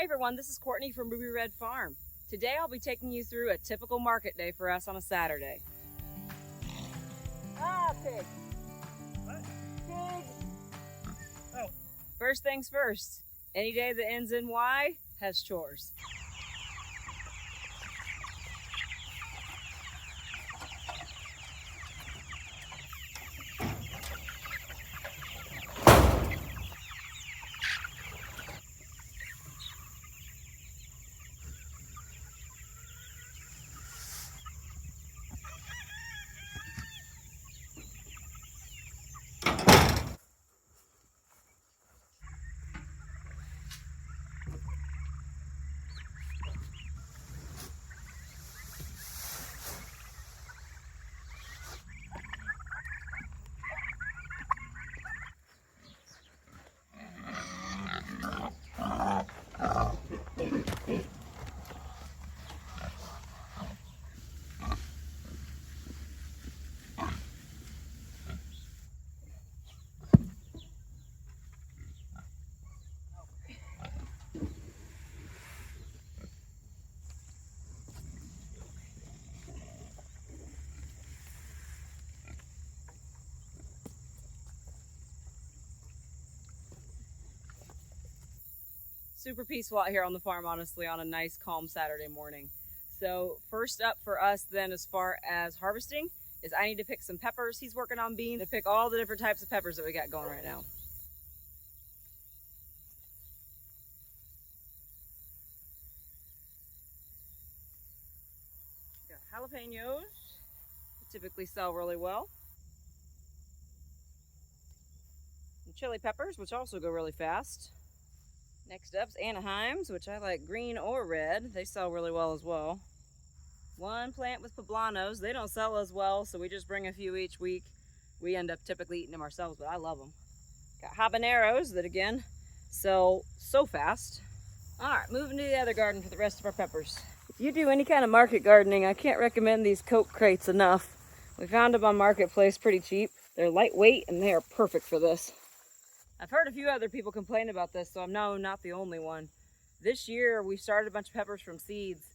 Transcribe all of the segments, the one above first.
Hi everyone, this is Courtney from Ruby Red Farm. Today I'll be taking you through a typical market day for us on a Saturday. Pig. What? Pig. Oh. First things first, any day that ends in Y has chores. Super peaceful out here on the farm, honestly, on a nice, calm Saturday morning. So first up for us then, as far as harvesting, is I need to pick some peppers. He's working on beans to pick all the different types of peppers that we got going right now. Got jalapenos, typically sell really well. And chili peppers, which also go really fast. Next up's Anaheims, which I like green or red. They sell really well as well. One plant with poblanos. They don't sell as well, so we just bring a few each week. We end up typically eating them ourselves, but I love them. Got habaneros that, again, sell so fast. All right, moving to the other garden for the rest of our peppers. If you do any kind of market gardening, I can't recommend these Coke crates enough. We found them on Marketplace pretty cheap. They're lightweight, and they are perfect for this. I've heard a few other people complain about this, so I'm not the only one. This year, we started a bunch of peppers from seeds,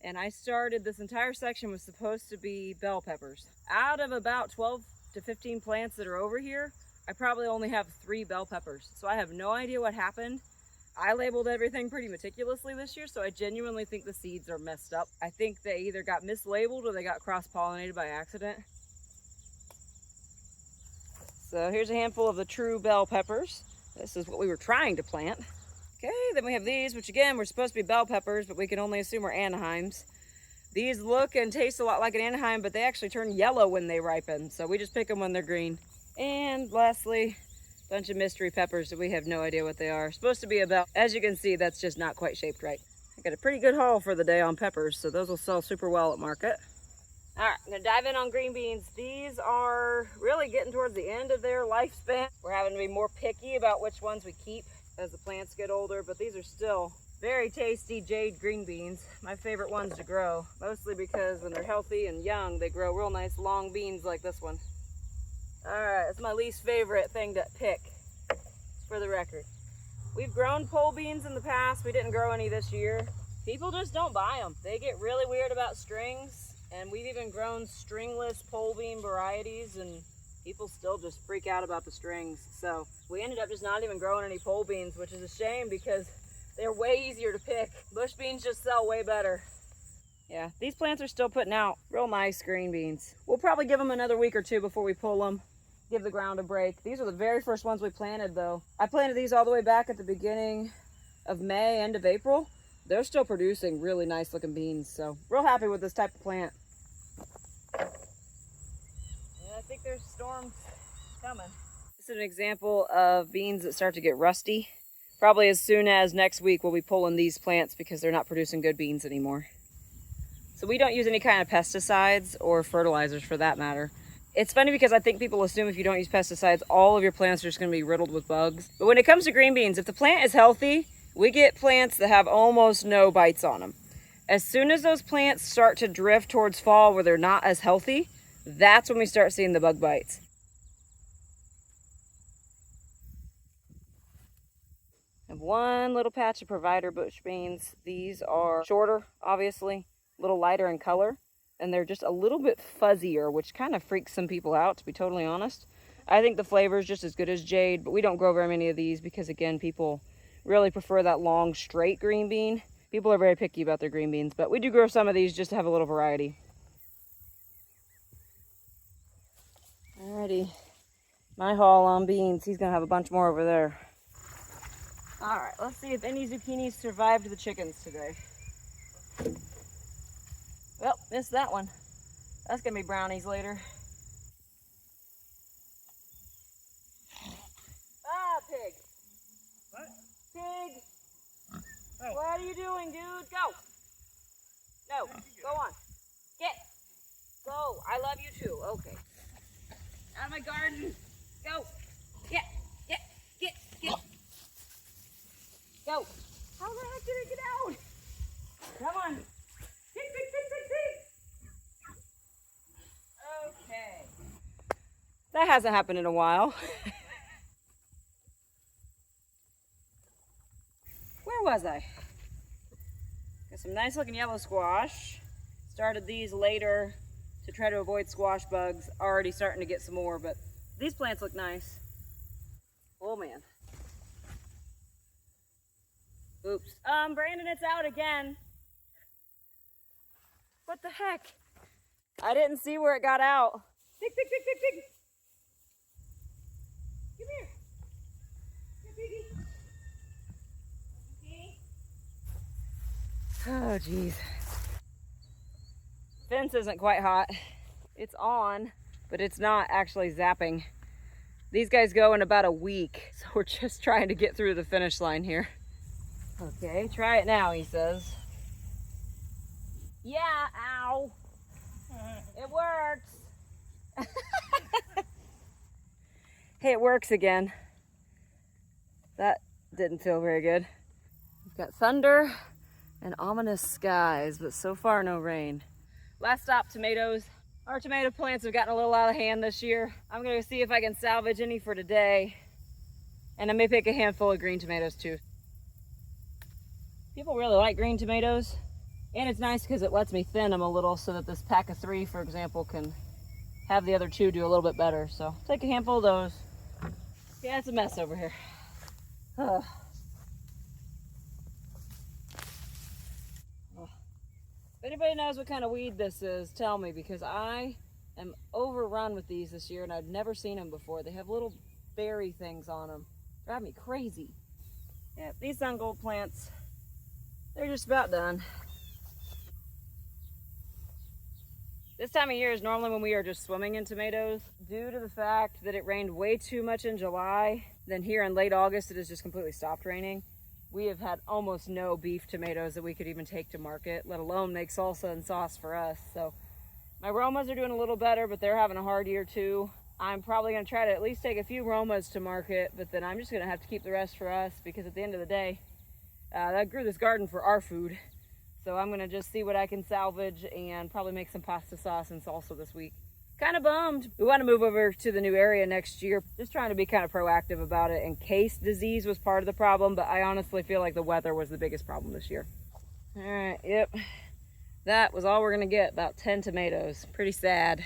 and I started this entire section was supposed to be bell peppers. Out of about 12 to 15 plants that are over here, I probably only have 3 bell peppers. So I have no idea what happened. I labeled everything pretty meticulously this year, so I genuinely think the seeds are messed up. I think they either got mislabeled or they got cross-pollinated by accident. So here's a handful of the true bell peppers. This is what we were trying to plant. Okay, then we have these, which again, were supposed to be bell peppers, but we can only assume are Anaheims. These look and taste a lot like an Anaheim, but they actually turn yellow when they ripen. So we just pick them when they're green. And lastly, a bunch of mystery peppers that we have no idea what they are. Supposed to be a bell. As you can see, that's just not quite shaped right. I got a pretty good haul for the day on peppers, so those will sell super well at market. All right, I'm gonna dive in on green beans. These are really getting towards the end of their lifespan. We're having to be more picky about which ones we keep as the plants get older, but these are still very tasty jade green beans. My favorite ones to grow, mostly because when they're healthy and young, they grow real nice long beans like this one. All right, that's my least favorite thing to pick, for the record. We've grown pole beans in the past. We didn't grow any this year. People just don't buy them. They get really weird about strings. And we've even grown stringless pole bean varieties, and people still just freak out about the strings. So we ended up just not even growing any pole beans, which is a shame because they're way easier to pick. Bush beans just sell way better. Yeah, these plants are still putting out real nice green beans. We'll probably give them another week or two before we pull them, give the ground a break. These are the very first ones we planted, though. I planted these all the way back at the beginning of May, end of April. They're still producing really nice looking beans, so real happy with this type of plant. I think there's storms coming. This is an example of beans that start to get rusty. Probably as soon as next week we'll be pulling these plants because they're not producing good beans anymore. So we don't use any kind of pesticides or fertilizers for that matter. It's funny because I think people assume if you don't use pesticides, all of your plants are just going to be riddled with bugs. But when it comes to green beans, if the plant is healthy, we get plants that have almost no bites on them. As soon as those plants start to drift towards fall where they're not as healthy, that's when we start seeing the bug bites. I have one little patch of provider bush beans. These are shorter, obviously, a little lighter in color, and they're just a little bit fuzzier, which kind of freaks some people out, to be totally honest. I think the flavor is just as good as jade, but we don't grow very many of these because, again, people really prefer that long, straight green bean. People are very picky about their green beans, but we do grow some of these just to have a little variety. Alrighty, my haul on beans. He's gonna have a bunch more over there. All right, let's see if any zucchinis survived the chickens today. Well, missed that one. That's gonna be brownies later. Ah, pig. What? Pig. Oh. What are you doing, dude? Go. No, go on. Get. Go. I love you too. Okay. Out of my garden. Go. Get. Go. How the heck did it get out? Come on. Pig. Okay. That hasn't happened in a while. Where was I? Got some nice looking yellow squash. Started these later to try to avoid squash bugs. Already starting to get some more, but these plants look nice. Oh man. Oops. Brandon, it's out again. What the heck? I didn't see where it got out. Pig. Come here. Here, piggy. Oh, geez. Fence isn't quite hot. It's on, but it's not actually zapping. These guys go in about a week, so we're just trying to get through the finish line here. Okay, try it now, he says. Yeah, ow. It works. Hey, it works again. That didn't feel very good. We've got thunder and ominous skies, but so far no rain. Last stop, tomatoes. Our tomato plants have gotten a little out of hand this year. I'm gonna see if I can salvage any for today. And I may pick a handful of green tomatoes too. People really like green tomatoes. And it's nice because it lets me thin them a little so that this pack of 3, for example, can have the other 2 do a little bit better. So take a handful of those. Yeah, it's a mess over here. Ugh. If anybody knows what kind of weed this is, tell me, because I am overrun with these this year and I've never seen them before. They have little berry things on them. Drive me crazy. Yeah, these sun gold plants, they're just about done. This time of year is normally when we are just swimming in tomatoes. Due to the fact that it rained way too much in July, then here in late August it has just completely stopped raining. We have had almost no beef tomatoes that we could even take to market, let alone make salsa and sauce for us. So my Romas are doing a little better, but they're having a hard year too. I'm probably gonna try to at least take a few Romas to market, but then I'm just gonna have to keep the rest for us because at the end of the day, I grew this garden for our food. So I'm gonna just see what I can salvage and probably make some pasta sauce and salsa this week. Kind of bummed. We want to move over to the new area next year. Just trying to be kind of proactive about it in case disease was part of the problem, but I honestly feel like the weather was the biggest problem this year. All right, yep. That was all we're gonna get, about 10 tomatoes. Pretty sad.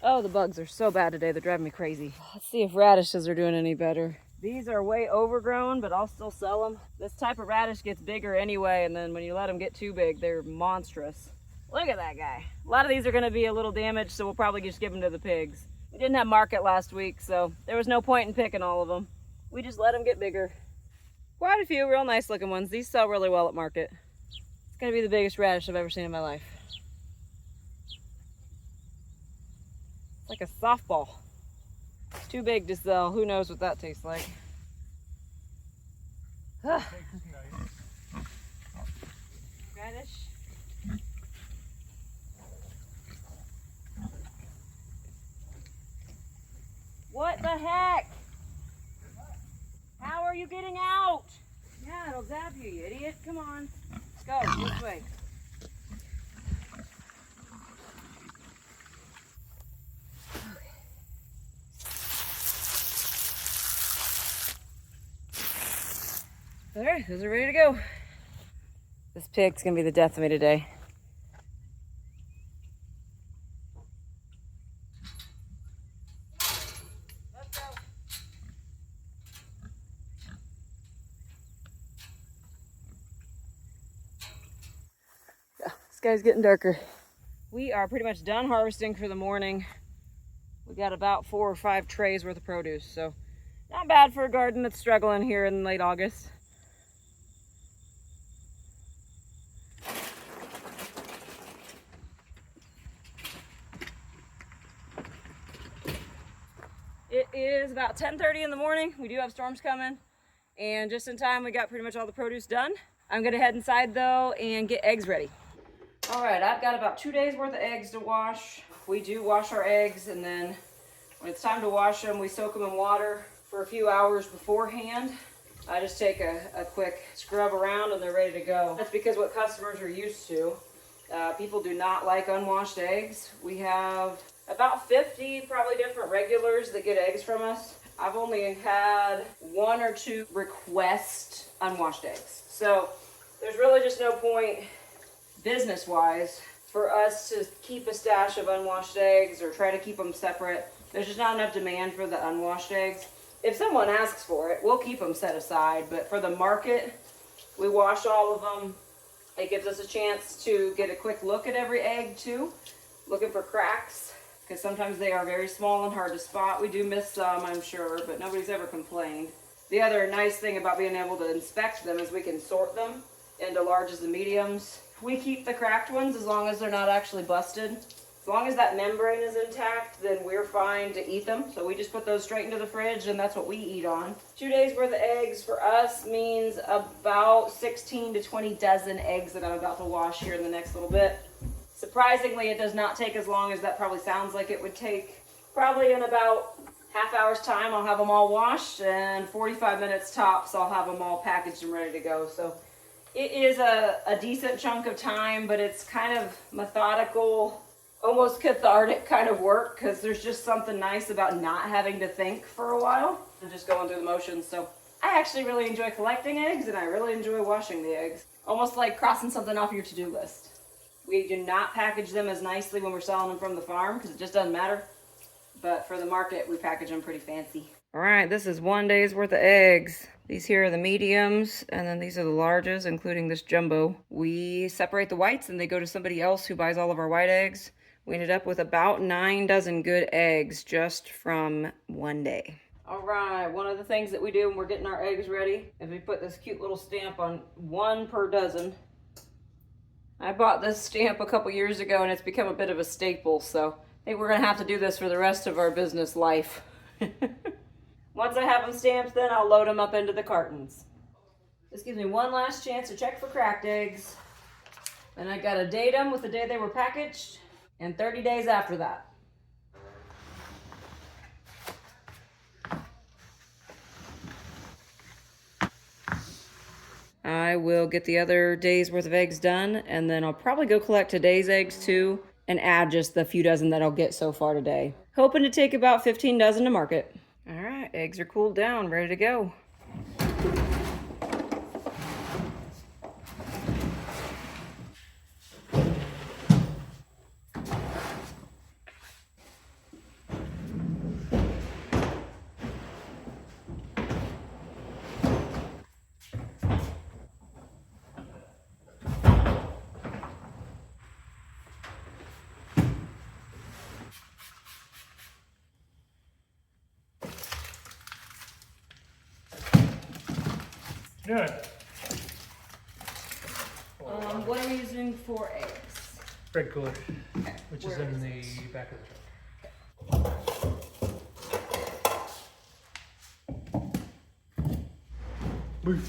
Oh, the bugs are so bad today, they're driving me crazy. Let's see if radishes are doing any better. These are way overgrown, but I'll still sell them. This type of radish gets bigger anyway, and then when you let them get too big, they're monstrous. Look at that guy. A lot of these are gonna be a little damaged, so we'll probably just give them to the pigs. We didn't have market last week, so there was no point in picking all of them. We just let them get bigger. Quite a few real nice looking ones. These sell really well at market. It's gonna be the biggest radish I've ever seen in my life. It's like a softball. It's too big to sell. Who knows what that tastes like. Radish. What the heck? How are you getting out? Yeah, it'll zap you, you idiot. Come on. Let's go this way. All right, those are ready to go. This pig's gonna be the death of me today. Let's go. Yeah, this guy's getting darker. We are pretty much done harvesting for the morning. We got about 4 or 5 trays worth of produce, so not bad for a garden that's struggling here in late August. It is about 10:30 in the morning. We do have storms coming, and just in time we got pretty much all the produce done. I'm gonna head inside though and get eggs ready. All right, I've got about 2 days worth of eggs to wash. We do wash our eggs, and then when it's time to wash them, we soak them in water for a few hours beforehand. I just take a quick scrub around and they're ready to go. That's because what customers are used to. People do not like unwashed eggs. We have about 50 probably different regulars that get eggs from us. I've only had 1 or 2 request unwashed eggs. So there's really just no point business-wise for us to keep a stash of unwashed eggs or try to keep them separate. There's just not enough demand for the unwashed eggs. If someone asks for it, we'll keep them set aside, but for the market, we wash all of them. It gives us a chance to get a quick look at every egg too, looking for cracks, because sometimes they are very small and hard to spot. We do miss some, I'm sure, but nobody's ever complained. The other nice thing about being able to inspect them is we can sort them into larges and mediums. We keep the cracked ones as long as they're not actually busted. As long as that membrane is intact, then we're fine to eat them. So we just put those straight into the fridge, and that's what we eat on. 2 days worth of eggs for us means about 16 to 20 dozen eggs that I'm about to wash here in the next little bit. Surprisingly, it does not take as long as that probably sounds like it would take. Probably in about half hour's time, I'll have them all washed, and 45 minutes tops, I'll have them all packaged and ready to go. So it is a decent chunk of time, but it's kind of methodical, almost cathartic kind of work, because there's just something nice about not having to think for a while and just going through the motions. So I actually really enjoy collecting eggs, and I really enjoy washing the eggs. Almost like crossing something off your to-do list. We do not package them as nicely when we're selling them from the farm because it just doesn't matter. But for the market, we package them pretty fancy. All right, this is 1 day's worth of eggs. These here are the mediums, and then these are the larges, including this jumbo. We separate the whites, and they go to somebody else who buys all of our white eggs. We ended up with about 9 dozen good eggs just from 1 day. All right, one of the things that we do when we're getting our eggs ready is we put this cute little stamp on 1 per dozen. I bought this stamp a couple years ago, and it's become a bit of a staple, so I think we're gonna have to do this for the rest of our business life. Once I have them stamped, then I'll load them up into the cartons. This gives me one last chance to check for cracked eggs. Then I gotta date them with the day they were packaged, and 30 days after that. I will get the other day's worth of eggs done, and then I'll probably go collect today's eggs too and add just the few dozen that I'll get so far today. Hoping to take about 15 dozen to market. All right, eggs are cooled down, ready to go. Good. What are we using for eggs? Bread cooler, Okay, which is where in is the back of the truck. Move.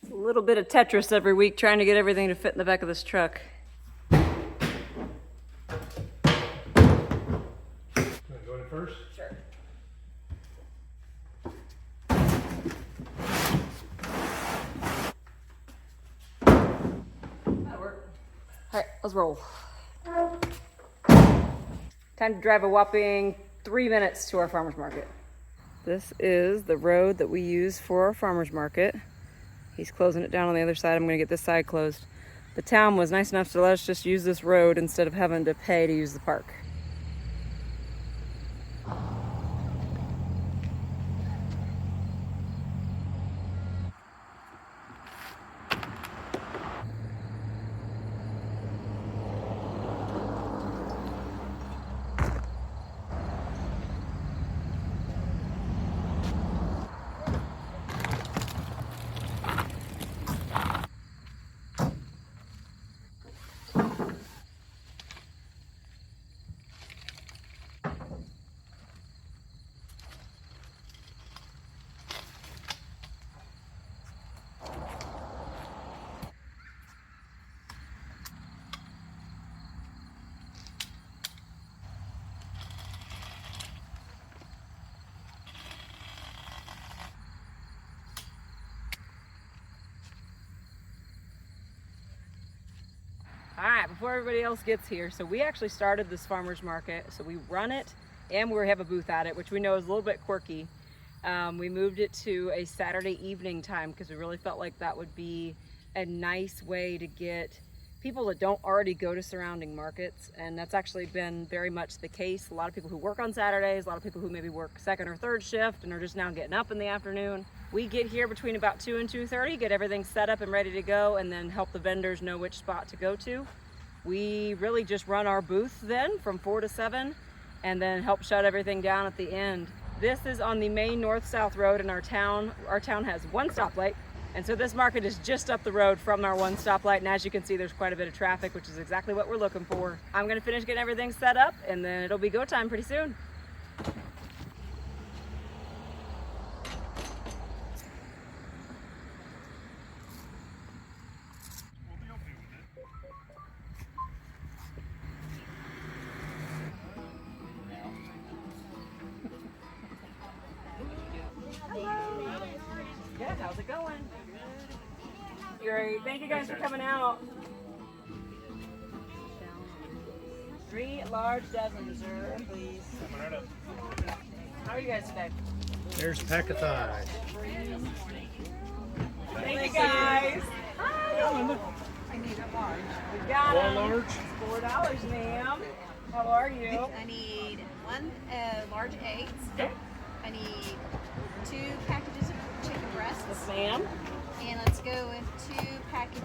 It's a little bit of Tetris every week trying to get everything to fit in the back of this truck. Go in first? Sure. That'll work. All right, let's roll. Time to drive a whopping 3 minutes to our farmer's market. This is the road that we use for our farmer's market. He's closing it down on the other side. I'm gonna get this side closed. The town was nice enough to let us just use this road instead of having to pay to use the park. All right, before everybody else gets here, so we actually started this farmer's market. So we run it and we have a booth at it, which we know is a little bit quirky. We moved it to a Saturday evening time because we really felt like that would be a nice way to get people that don't already go to surrounding markets. And that's actually been very much the case. A lot of people who work on Saturdays, a lot of people who maybe work second or third shift and are just now getting up in the afternoon. We get here between about 2 and 2:30, get everything set up and ready to go, and then help the vendors know which spot to go to. We really just run our booth then from 4 to 7 and then help shut everything down at the end. This is on the main north-south road in our town. Our town has one stoplight, and so this market is just up the road from our one stoplight, and as you can see, there's quite a bit of traffic, which is exactly what we're looking for. I'm gonna finish getting everything set up, and then it'll be go time pretty soon. Good, how's it going? Great, thank you guys for coming out. 3 large dozen dessert, please. How are you guys today? There's a pack of thighs. Thank you guys. Hi. I need a large. We got One 'em. large? $4, ma'am. How are you? I need one large eggs. Okay. I need 2 packages of chicken breasts. Yes, ma'am. And let's go with 2 packages.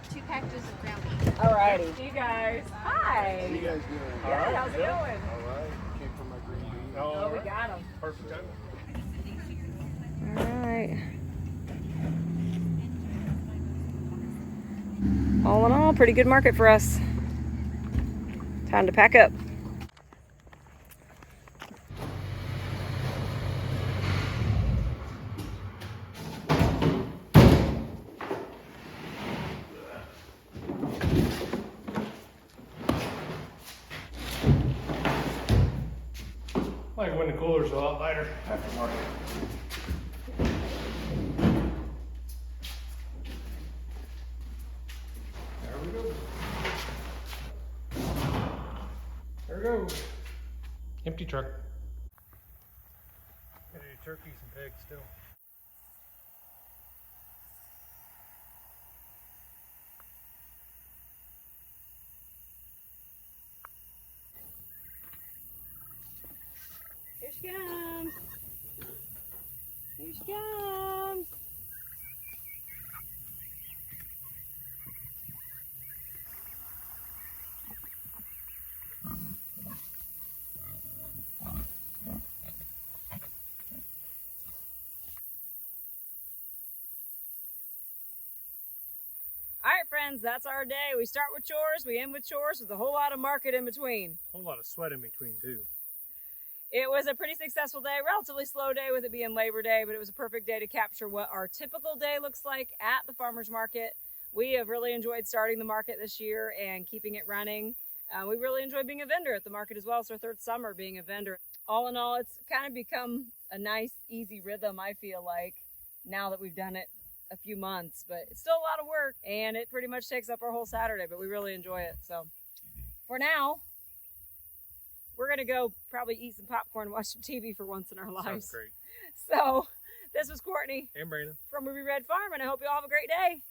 2 packages of ground beef. Alrighty. See you guys. Hi. How you guys doing? Good, how's it going? All right. Came from my green bean. Oh, we got them. Perfect timing. Alright. All in all, pretty good market for us. Time to pack up. Like when the cooler's a lot lighter after market. There we go. There we go. Empty truck. Gotta do turkeys and pigs still. Here she comes. Here she comes. All right, friends, that's our day. We start with chores, we end with chores, with a whole lot of market in between. A whole lot of sweat in between too. It was a pretty successful day, relatively slow day with it being Labor Day, but it was a perfect day to capture what our typical day looks like at the farmer's market. We have really enjoyed starting the market this year and keeping it running. We really enjoy being a vendor at the market as well. It's our 3rd summer being a vendor. All in all, it's kind of become a nice, easy rhythm, I feel like, now that we've done it a few months, but it's still a lot of work and it pretty much takes up our whole Saturday, but we really enjoy it. So for now, gonna go probably eat some popcorn and watch some TV for once in our lives. Sounds great. So this was Courtney And Brandon. from Ruby Red Farm, and I hope you all have a great day.